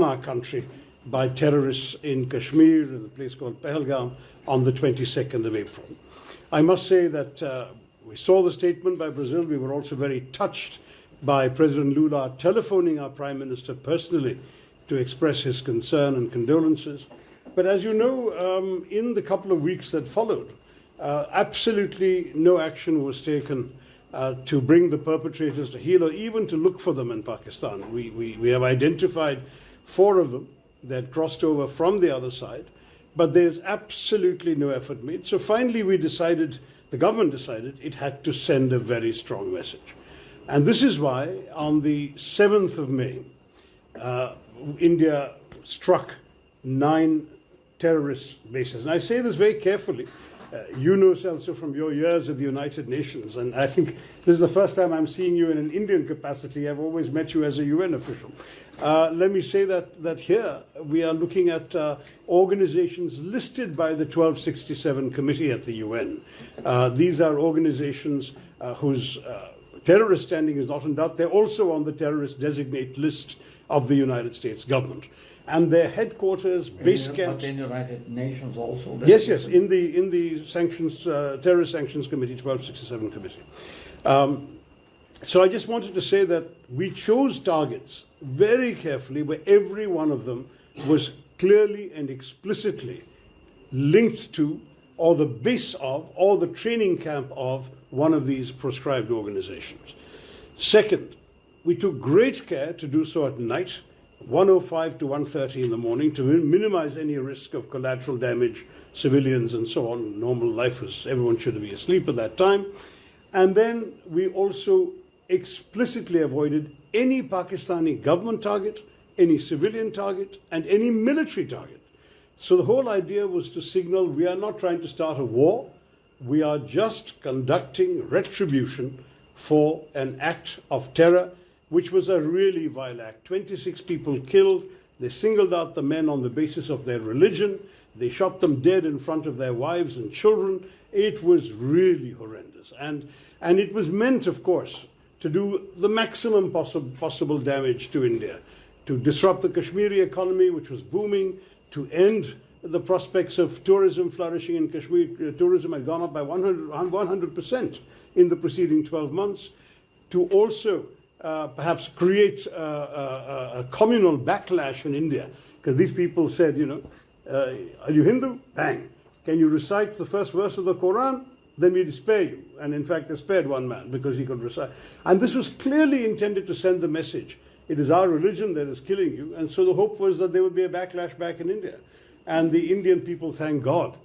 on our country by terrorists in Kashmir, in a place called Pahalgam, on the 22nd of April. I must say that we saw the statement by Brazil. We were also very touched by President Lula telephoning our Prime Minister personally to express his concern and condolences. But as you know, in the couple of weeks that followed, absolutely no action was taken to bring the perpetrators to heel or even to look for them in Pakistan. We have identified 4 of them that crossed over from the other side, but there's absolutely no effort made. So finally the government decided it had to send a very strong message. And this is why on the 7th of May, India struck 9 terrorist bases. And I say this very carefully. You know, Celso, from your years at the United Nations, and I think this is the first time I'm seeing you in an Indian capacity. I've always met you as a UN official. Let me say that here we are looking at organizations listed by the 1267 Committee at the UN. These are organizations whose terrorist standing is not in doubt. They're also on the terrorist designate list of the United States government. And their headquarters, base camps. But in the United Nations also? Yes, in the sanctions, Terrorist Sanctions Committee, 1267 Committee. So I just wanted to say that we chose targets very carefully where every one of them was clearly and explicitly linked to, or the base of, or the training camp of one of these proscribed organizations. Second, we took great care to do so at night, 1:05 to 1:30 in the morning, to minimize any risk of collateral damage, civilians and so on. Normal life was, everyone should be asleep at that time. And then we also explicitly avoided any Pakistani government target, any civilian target, and any military target. So the whole idea was to signal we are not trying to start a war, we are just conducting retribution for an act of terror, which was a really vile act. 26 people killed. They singled out the men on the basis of their religion. They shot them dead in front of their wives and children. It was really horrendous. And it was meant, of course, to do the maximum possible damage to India, to disrupt the Kashmiri economy, which was booming, to end the prospects of tourism flourishing in Kashmir. Tourism had gone up by 100% in the preceding 12 months, to also perhaps create a communal backlash in India, because these people said, are you Hindu? Bang. Can you recite the first verse of the Quran? Then we spare you. And in fact, they spared one man because he could recite. And this was clearly intended to send the message. It is our religion that is killing you. And so the hope was that there would be a backlash back in India. And the Indian people, thank God,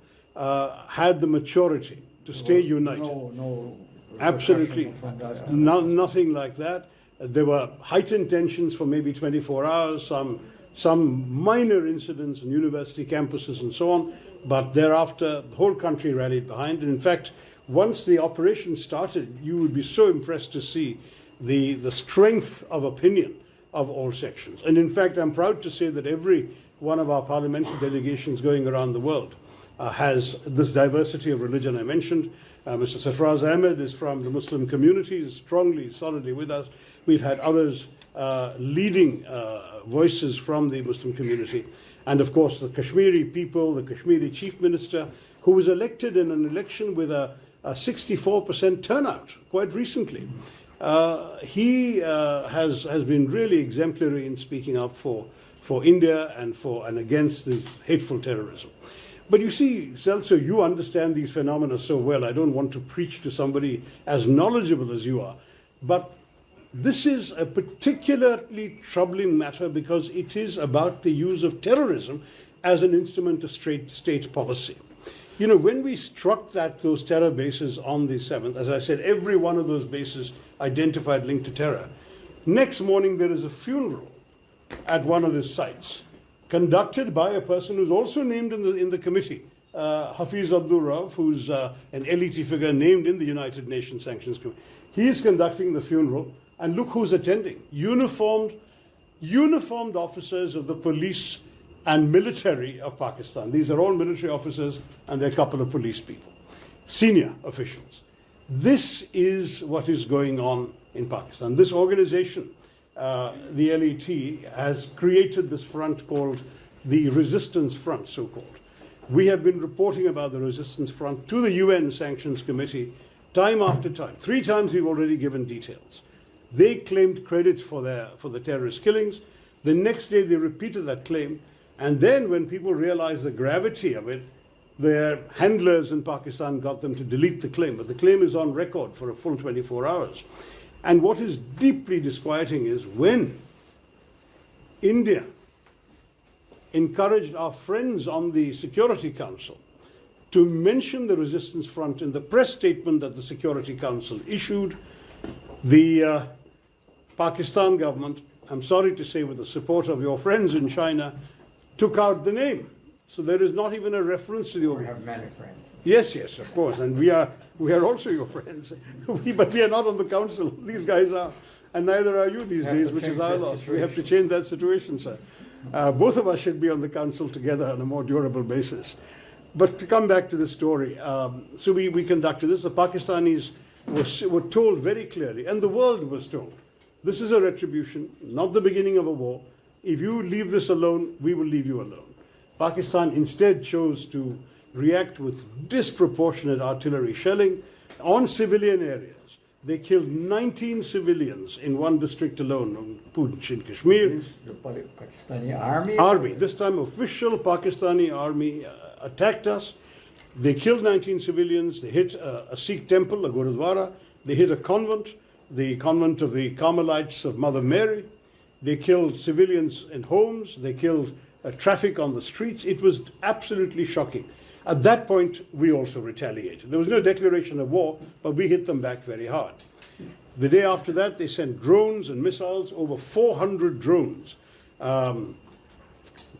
had the maturity to stay united. No absolutely nothing like that. There were heightened tensions for maybe 24 hours, some minor incidents in university campuses and so on, but thereafter the whole country rallied behind. And in fact, once the operation started, you would be so impressed to see the strength of opinion of all sections. And in fact, I'm proud to say that every one of our parliamentary delegations going around the world has this diversity of religion I mentioned. Mr. Sarfraz Ahmed is from the Muslim community, is strongly, solidly with us. We've had others leading voices from the Muslim community. And of course, the Kashmiri people, the Kashmiri chief minister, who was elected in an election with a 64% turnout quite recently. He has been really exemplary in speaking up for India and against this hateful terrorism. But you see, Celso, you understand these phenomena so well. I don't want to preach to somebody as knowledgeable as you are. But this is a particularly troubling matter because it is about the use of terrorism as an instrument of state policy. When we struck those terror bases on the 7th, as I said, every one of those bases identified linked to terror. Next morning, there is a funeral at one of these sites, conducted by a person who's also named in the committee, Hafiz Abdul Rauf, who's an elite figure named in the United Nations Sanctions Committee. He is conducting the funeral, and look who's attending. Uniformed officers of the police and military of Pakistan. These are all military officers, and there are a couple of police people, senior officials. This is what is going on in Pakistan. This organization the LET has created this front called the Resistance Front, so-called. We have been reporting about the Resistance Front to the UN Sanctions Committee time after time. 3 times we've already given details. They claimed credit for the terrorist killings. The next day they repeated that claim. And then when people realized the gravity of it, their handlers in Pakistan got them to delete the claim. But the claim is on record for a full 24 hours. And what is deeply disquieting is when India encouraged our friends on the Security Council to mention the Resistance Front in the press statement that the Security Council issued, the Pakistan government, I'm sorry to say with the support of your friends in China, took out the name. So there is not even a reference to the We have many friends. Yes, yes, of course, and we are also your friends. But we are not on the council. These guys are, and neither are you these days, which is our loss. We have to change that situation, sir. Both of us should be on the council together on a more durable basis. But to come back to the story, so we conducted this. The Pakistanis were told very clearly, and the world was told, this is a retribution, not the beginning of a war. If you leave this alone, we will leave you alone. Pakistan instead chose to react with disproportionate artillery shelling on civilian areas. They killed 19 civilians in one district alone, on Poonch in Kashmir. The Pakistani army? Army. This time official Pakistani army attacked us. They killed 19 civilians. They hit a Sikh temple, a Gurudwara. They hit a convent, the convent of the Carmelites of Mother Mary. They killed civilians in homes. They killed traffic on the streets. It was absolutely shocking. At that point, we also retaliated. There was no declaration of war, but we hit them back very hard. The day after that, they sent drones and missiles. Over 400 drones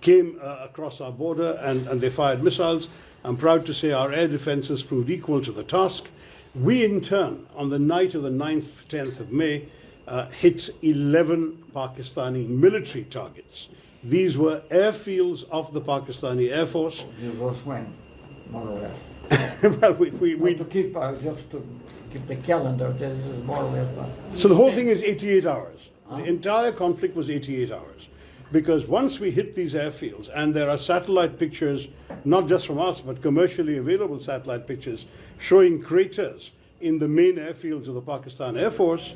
came across our border, and they fired missiles. I'm proud to say our air defenses proved equal to the task. We, in turn, on the night of the 9th, 10th of May, hit 11 Pakistani military targets. These were airfields of the Pakistani Air Force. This was when, more or less. Well, we to keep just to keep the calendar. This is more or less. So the whole thing is 88 hours. The entire conflict was 88 hours. Because once we hit these airfields, and there are satellite pictures, not just from us, but commercially available satellite pictures, showing craters in the main airfields of the Pakistan Air Force,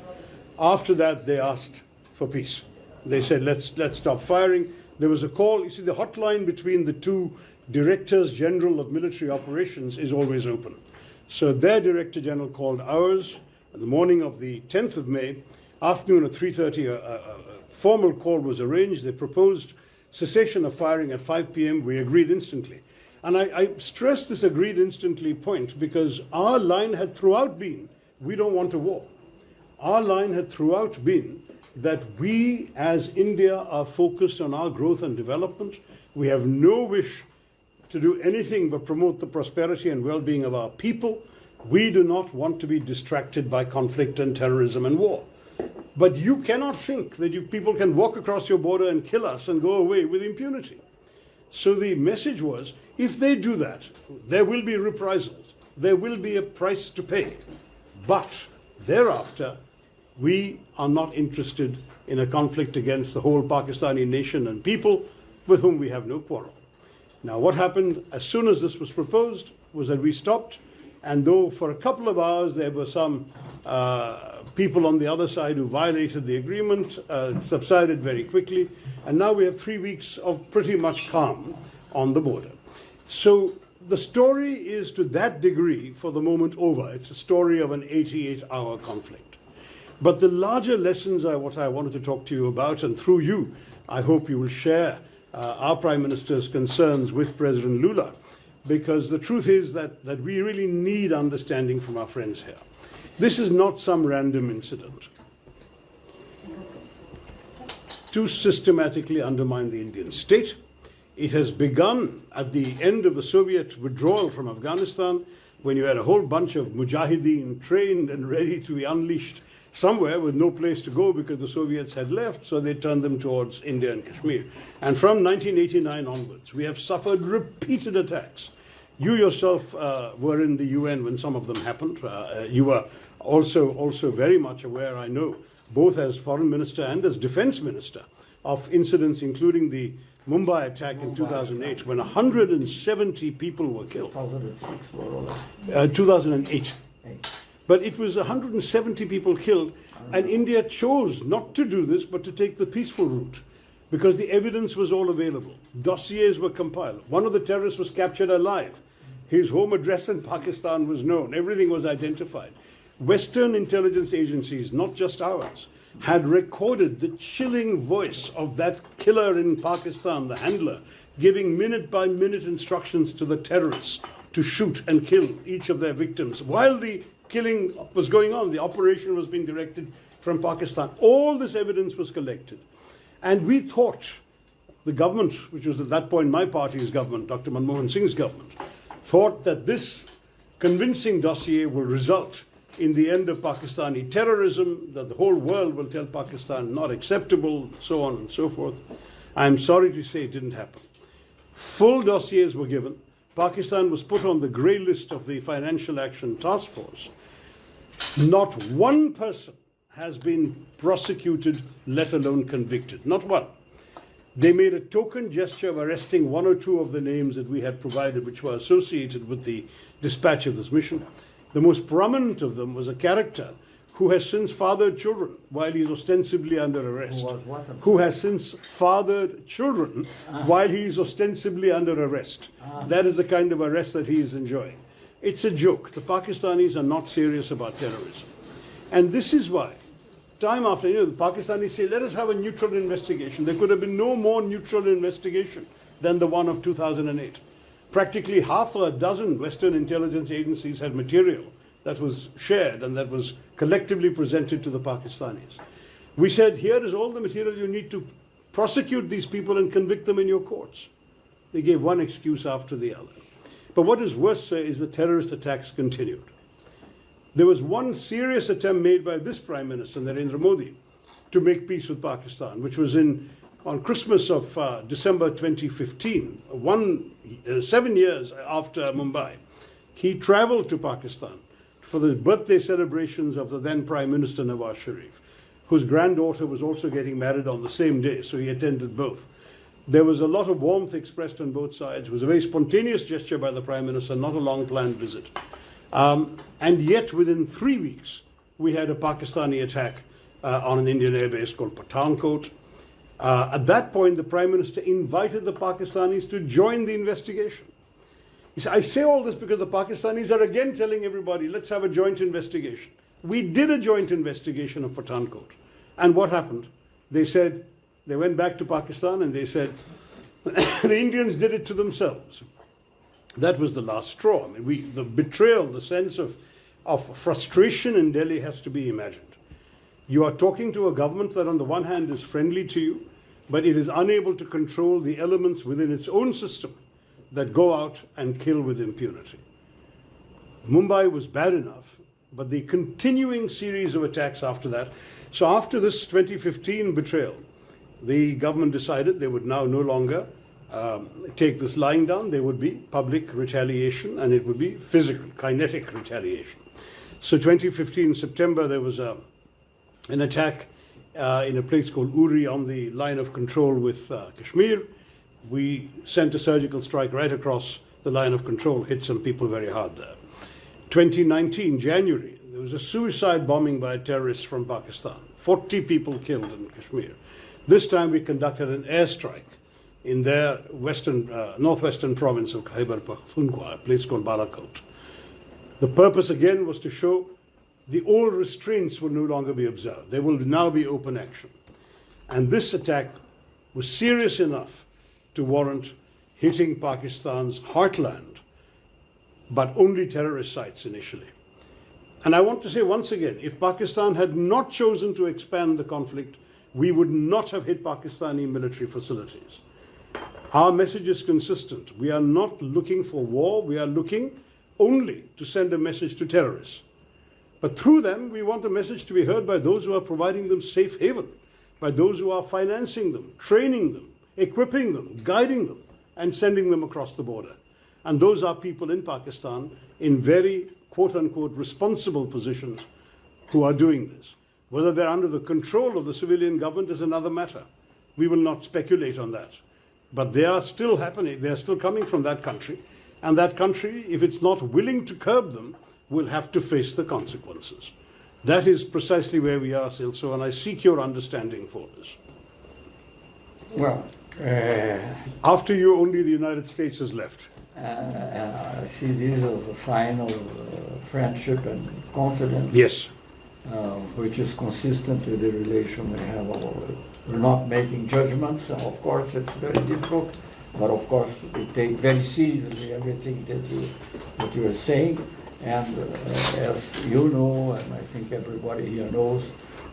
after that they asked for peace. They said, let's stop firing. There was a call. You see, the hotline between the two directors general of military operations is always open. So their director general called ours on the morning of the 10th of May, afternoon at 3:30, a formal call was arranged. They proposed cessation of firing at 5 p.m. We agreed instantly. And I stress this agreed instantly point because our line had throughout been, we don't want a war. Our line had throughout been that we as India are focused on our growth and development. We have no wish to do anything but promote the prosperity and well-being of our people. We do not want to be distracted by conflict and terrorism and war. But you cannot think that you people can walk across your border and kill us and go away with impunity. So the message was, if they do that, there will be reprisals. There will be a price to pay. But thereafter, we are not interested in a conflict against the whole Pakistani nation and people with whom we have no quarrel. Now, what happened as soon as this was proposed was that we stopped, and though for a couple of hours there were some people on the other side who violated the agreement, it subsided very quickly, and now we have 3 weeks of pretty much calm on the border. So the story is to that degree, for the moment, over. It's a story of an 88-hour conflict. But the larger lessons are what I wanted to talk to you about, and through you, I hope you will share our Prime Minister's concerns with President Lula, because the truth is that we really need understanding from our friends here. This is not some random incident to systematically undermine the Indian state. It has begun at the end of the Soviet withdrawal from Afghanistan, when you had a whole bunch of mujahideen trained and ready to be unleashed somewhere with no place to go because the Soviets had left, so they turned them towards India and Kashmir. And from 1989 onwards, we have suffered repeated attacks. You yourself were in the UN when some of them happened. You were also very much aware, I know, both as foreign minister and as defense minister, of incidents including the Mumbai attack in 2008, when 170 people were killed. 2006 were all 2008. right. But it was 170 people killed, and India chose not to do this, but to take the peaceful route, because the evidence was all available. Dossiers were compiled. One of the terrorists was captured alive. His home address in Pakistan was known. Everything was identified. Western intelligence agencies, not just ours, had recorded the chilling voice of that killer in Pakistan, the handler, giving minute-by-minute instructions to the terrorists to shoot and kill each of their victims. While the killing was going on, the operation was being directed from Pakistan. All this evidence was collected. And we thought, the government, which was at that point my party's government, Dr. Manmohan Singh's government, thought that this convincing dossier will result in the end of Pakistani terrorism, that the whole world will tell Pakistan not acceptable, so on and so forth. I'm sorry to say it didn't happen. Full dossiers were given. Pakistan was put on the grey list of the Financial Action Task Force. Not one person has been prosecuted, let alone convicted. Not one. They made a token gesture of arresting one or two of the names that we had provided, which were associated with the dispatch of this mission. The most prominent of them was a character who has since fathered children while he is ostensibly under arrest. Who has since fathered children while he is ostensibly under arrest. That is the kind of arrest that he is enjoying. It's a joke. The Pakistanis are not serious about terrorism. And this is why, time after, the Pakistanis say, let us have a neutral investigation. There could have been no more neutral investigation than the one of 2008. Practically half a dozen Western intelligence agencies had material that was shared and that was collectively presented to the Pakistanis. We said, here is all the material you need to prosecute these people and convict them in your courts. They gave one excuse after the other. But what is worse, sir, is the terrorist attacks continued. There was one serious attempt made by this Prime Minister, Narendra Modi, to make peace with Pakistan, which was on Christmas of December 2015, 7 years after Mumbai. He traveled to Pakistan for the birthday celebrations of the then Prime Minister Nawaz Sharif, whose granddaughter was also getting married on the same day, so he attended both. There was a lot of warmth expressed on both sides. It was a very spontaneous gesture by the Prime Minister, not a long-planned visit. And yet, within 3 weeks, we had a Pakistani attack on an Indian air base called Pathankot. At that point, the Prime Minister invited the Pakistanis to join the investigation. He said, I say all this because the Pakistanis are again telling everybody, let's have a joint investigation. We did a joint investigation of Pathankot. And what happened? They said, they went back to Pakistan and they said, the Indians did it to themselves. That was the last straw. I mean, the betrayal, the sense of frustration in Delhi has to be imagined. You are talking to a government that on the one hand is friendly to you, but it is unable to control the elements within its own system that go out and kill with impunity. Mumbai was bad enough, but the continuing series of attacks after that. So after this 2015 betrayal, the government decided they would now no longer take this lying down. There would be public retaliation, and it would be physical, kinetic retaliation. So 2015 September, there was an attack in a place called Uri on the line of control with Kashmir. We sent a surgical strike right across the line of control, hit some people very hard there. 2019, January, there was a suicide bombing by a terrorist from Pakistan. 40 people killed in Kashmir. This time we conducted an airstrike in their northwestern province of Khyber Pakhtunkhwa, a place called Balakot. The purpose again was to show the old restraints will no longer be observed. There will now be open action. And this attack was serious enough to warrant hitting Pakistan's heartland, but only terrorist sites initially. And I want to say once again, if Pakistan had not chosen to expand the conflict, we would not have hit Pakistani military facilities. Our message is consistent. We are not looking for war. We are looking only to send a message to terrorists. But through them, we want a message to be heard by those who are providing them safe haven, by those who are financing them, training them, equipping them, guiding them, and sending them across the border. And those are people in Pakistan in very, quote-unquote, responsible positions who are doing this. Whether they're under the control of the civilian government is another matter. We will not speculate on that. But they are still happening, they are still coming from that country. And that country, if it's not willing to curb them, will have to face the consequences. That is precisely where we are, Silso, and I seek your understanding for this. Well, After you, only the United States is left. I see this as a sign of friendship and confidence. Yes. Which is consistent with the relation we have. We're not making judgments. Of course, it's very difficult, but of course, we take very seriously everything that you are saying. And as you know, and I think everybody here knows,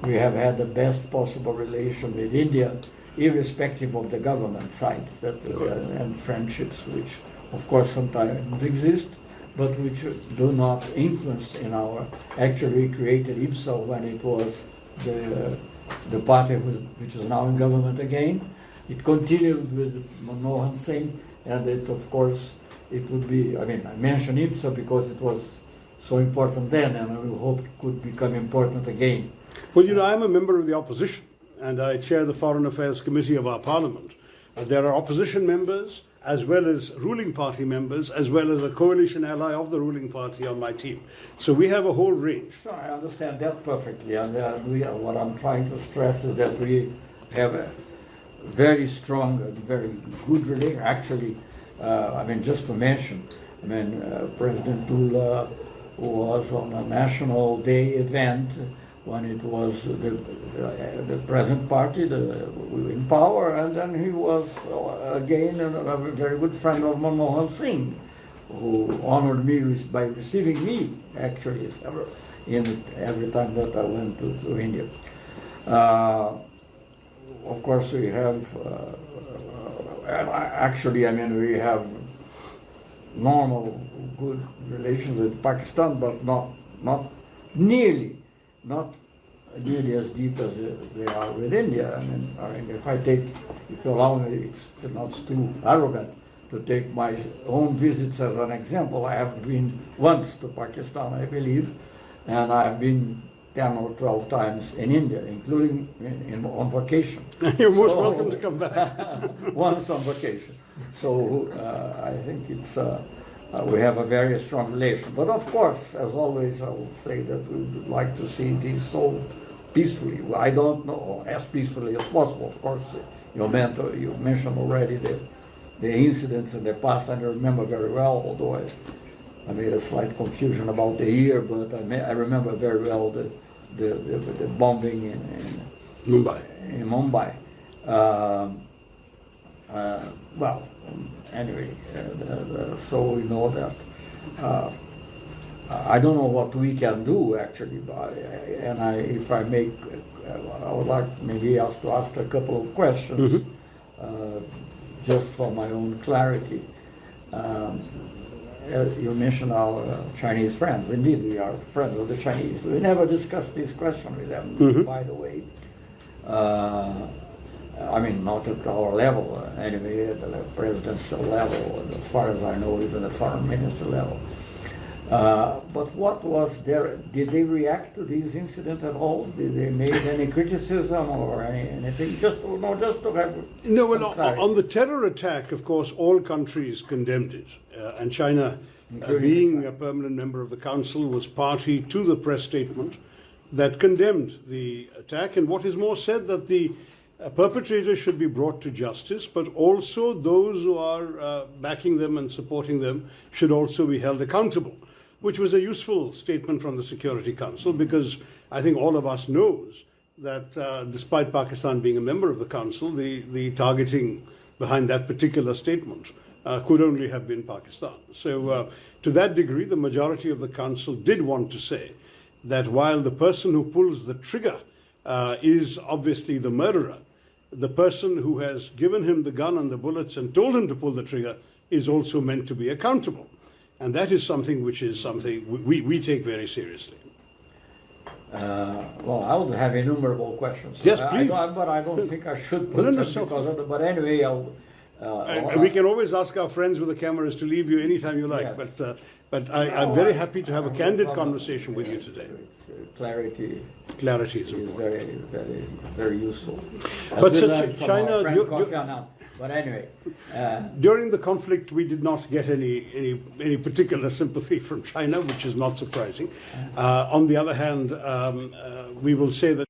we have had the best possible relation with India, irrespective of the government side, and friendships, which of course sometimes exist, but which do not influence in our, actually created IPSA when it was the party which is now in government again. It continued with Manmohan Singh, and it, of course, it would be, I mean, I mentioned IPSA because it was so important then, and I hope it could become important again. Well, you know, I'm a member of the opposition, and I chair the Foreign Affairs Committee of our Parliament. There are opposition members, as well as ruling party members, as well as a coalition ally of the ruling party on my team. So we have a whole range. So I understand that perfectly, and what I'm trying to stress is that we have a very strong and very good relation. Actually, I mean, just to mention, I mean, President Lula was on a National Day event when it was the present party in power, and then he was again a very good friend of Manmohan Singh, who honored me by receiving me actually every time that I went to India. Of course, we have actually, I mean, we have normal good relations with Pakistan, but not nearly as deep as they are with India. I mean, if you allow me, it's not too arrogant to take my own visits as an example. I have been once to Pakistan, I believe, and I've been 10 or 12 times in India, including on vacation. You're most welcome to come back. Once on vacation. So I think it's we have a very strong relation. But of course, as always, I will say that we would like to see these solved peacefully. I don't know, as peacefully as possible. Of course, you mentioned already the incidents in the past, and I remember very well, although I made a slight confusion about the year, but I remember very well the bombing in Mumbai. Well, anyway, so we know that. I don't know what we can do actually, if I make, I would like maybe to ask a couple of questions, just for my own clarity. You mentioned our Chinese friends. Indeed, we are friends of the Chinese. We never discussed this question with them, by the way. I mean, not at our level, anyway, at the presidential level, as far as I know, even the foreign minister level. But what was there? Did they react to this incident at all? Did they make any criticism or anything? Just to have no. Well, on the terror attack, of course, all countries condemned it, and China, being a permanent member of the Council, was party to the press statement that condemned the attack. And what is more, said that the perpetrators should be brought to justice, but also those who are backing them and supporting them should also be held accountable, which was a useful statement from the Security Council, because I think all of us knows that despite Pakistan being a member of the Council, the targeting behind that particular statement could only have been Pakistan. So to that degree, the majority of the Council did want to say that while the person who pulls the trigger is obviously the murderer, the person who has given him the gun and the bullets and told him to pull the trigger is also meant to be accountable. And that is something which is something we take very seriously. Well, I would have innumerable questions. Yes, please. But I don't think I should put them because of the, but anyway, We can always ask our friends with the cameras to leave you anytime you like, Yes. but I'm very happy to have a candid conversation with you today. Clarity Clarity is is important. very, very, very useful. But We so learned from China- our friend you- Kofi Annan. But anyway, During the conflict, we did not get any particular sympathy from China, which is not surprising. On the other hand, we will say that